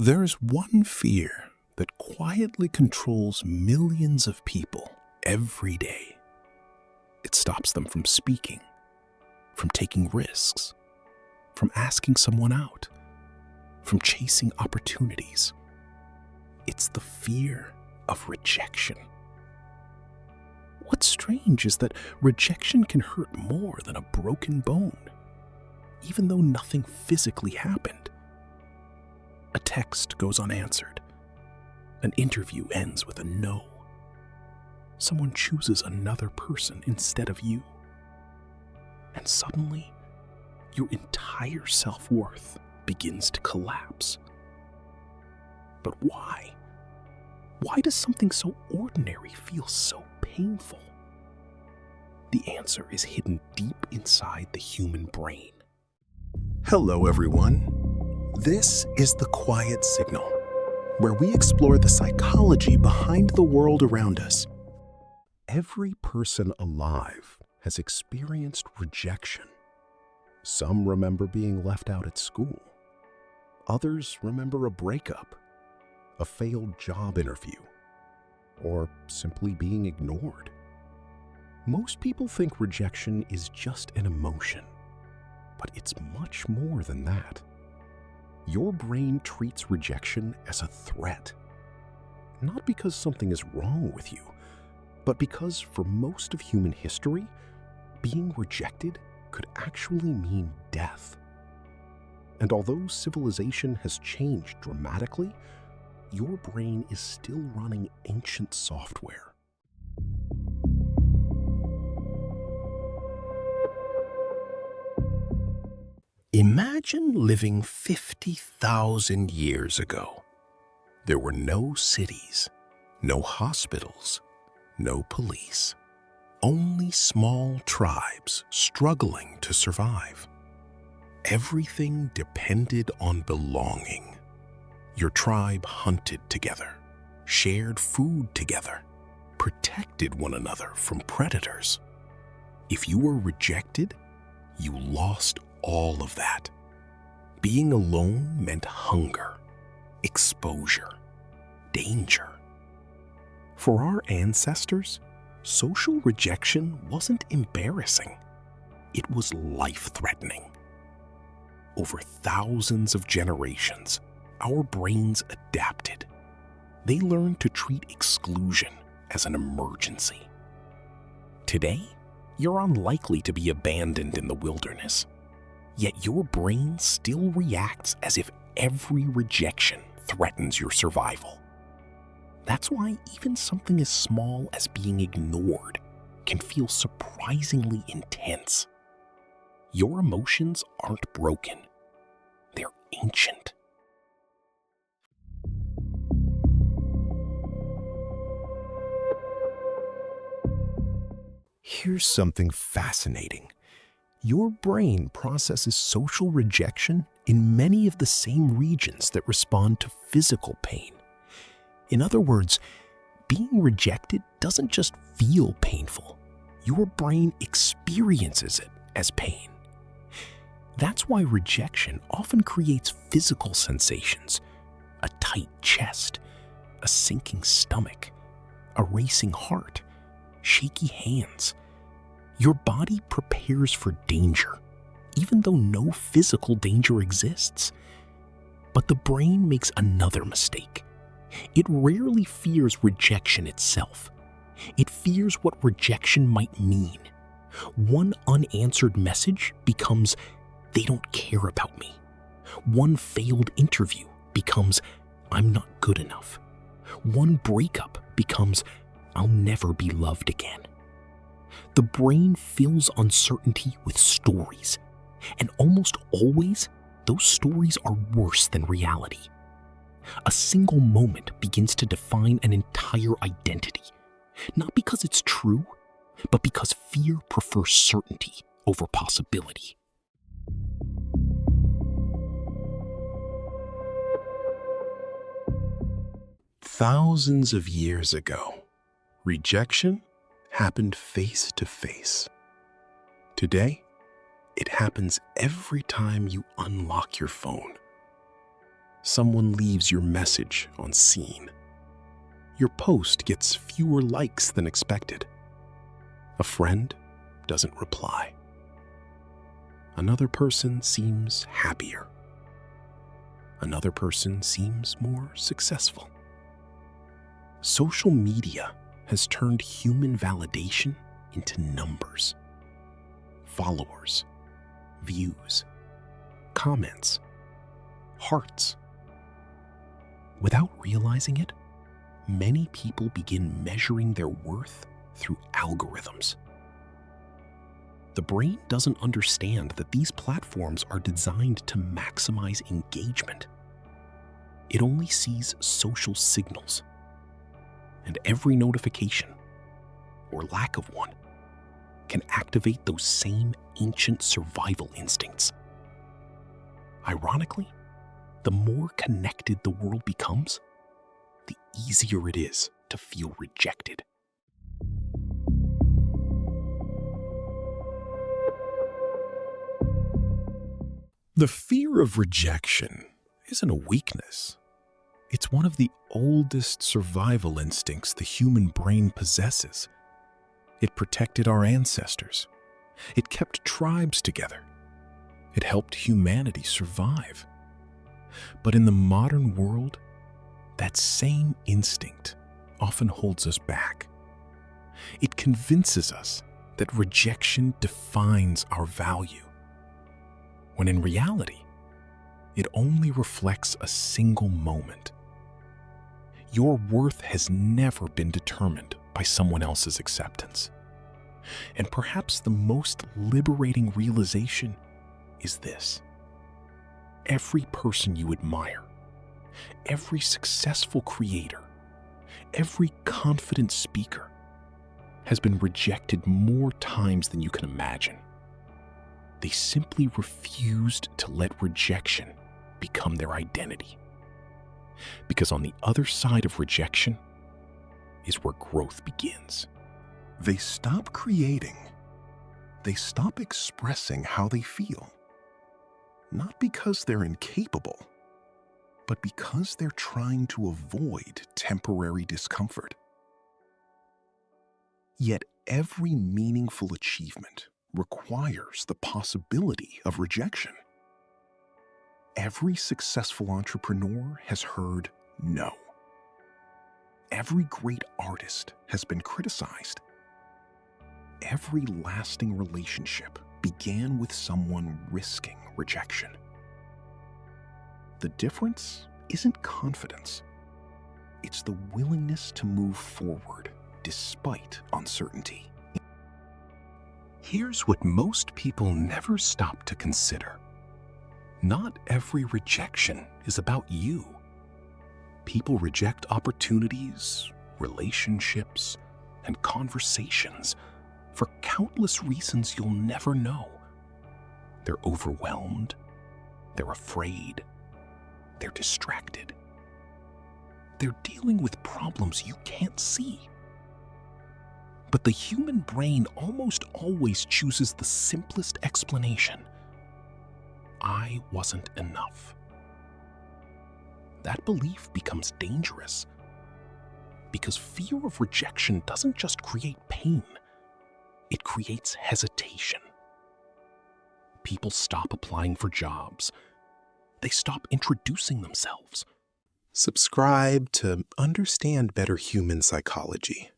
There's one fear that quietly controls millions of people every day. It stops them from speaking, from taking risks, from asking someone out, from chasing opportunities. It's the fear of rejection. What's strange is that rejection can hurt more than a broken bone, even though nothing physically happened. A text goes unanswered. An interview ends with a no. Someone chooses another person instead of you. And suddenly, your entire self-worth begins to collapse. But why? Why does something so ordinary feel so painful? The answer is hidden deep inside the human brain. Hello, everyone. This is The Quiet Signal, where we explore the psychology behind the world around us. Every person alive has experienced rejection. Some remember being left out at school. Others remember a breakup, a failed job interview, or simply being ignored. Most people think rejection is just an emotion, but it's much more than that. Your brain treats rejection as a threat, not because something is wrong with you, but because for most of human history, being rejected could actually mean death. And although civilization has changed dramatically, your brain is still running ancient software. Imagine living 50,000 years ago. There were no cities, no hospitals, no police, only small tribes struggling to survive. Everything depended on belonging. Your tribe hunted together, shared food together, protected one another from predators. If you were rejected, you lost all of that. Being alone meant hunger, exposure, danger. For our ancestors, social rejection wasn't embarrassing. It was life-threatening. Over thousands of generations, our brains adapted. They learned to treat exclusion as an emergency. Today, you're unlikely to be abandoned in the wilderness. Yet your brain still reacts as if every rejection threatens your survival. That's why even something as small as being ignored can feel surprisingly intense. Your emotions aren't broken. They're ancient. Here's something fascinating. Your brain processes social rejection in many of the same regions that respond to physical pain. In other words, being rejected doesn't just feel painful. Your brain experiences it as pain. That's why rejection often creates physical sensations: a tight chest, a sinking stomach, a racing heart, shaky hands. Your body prepares for danger, even though no physical danger exists. But the brain makes another mistake. It rarely fears rejection itself. It fears what rejection might mean. One unanswered message becomes, "They don't care about me." One failed interview becomes, "I'm not good enough." One breakup becomes, "I'll never be loved again." The brain fills uncertainty with stories, and almost always, those stories are worse than reality. A single moment begins to define an entire identity, not because it's true, but because fear prefers certainty over possibility. Thousands of years ago, rejection happened face to face. Today, it happens every time you unlock your phone. Someone leaves your message unseen. Your post gets fewer likes than expected. A friend doesn't reply. Another person seems happier. Another person seems more successful. Social media has turned human validation into numbers. Followers, views, comments, hearts. Without realizing it, many people begin measuring their worth through algorithms. The brain doesn't understand that these platforms are designed to maximize engagement. It only sees social signals, and every notification, or lack of one, can activate those same ancient survival instincts. Ironically, the more connected the world becomes, the easier it is to feel rejected. The fear of rejection isn't a weakness. It's one of the oldest survival instincts the human brain possesses. It protected our ancestors. It kept tribes together. It helped humanity survive. But in the modern world, that same instinct often holds us back. It convinces us that rejection defines our value, when in reality, it only reflects a single moment. Your worth has never been determined by someone else's acceptance. And perhaps the most liberating realization is this: every person you admire, every successful creator, every confident speaker has been rejected more times than you can imagine. They simply refused to let rejection become their identity. Because on the other side of rejection is where growth begins. They stop creating. They stop expressing how they feel. Not because they're incapable, but because they're trying to avoid temporary discomfort. Yet every meaningful achievement requires the possibility of rejection. Every successful entrepreneur has heard no. Every great artist has been criticized. Every lasting relationship began with someone risking rejection. The difference isn't confidence. It's the willingness to move forward despite uncertainty. Here's what most people never stop to consider. Not every rejection is about you. People reject opportunities, relationships, and conversations for countless reasons you'll never know. They're overwhelmed, they're afraid, they're distracted. They're dealing with problems you can't see. But the human brain almost always chooses the simplest explanation: I wasn't enough. That belief becomes dangerous because fear of rejection doesn't just create pain, it creates hesitation. People stop applying for jobs. They stop introducing themselves. Subscribe to understand better human psychology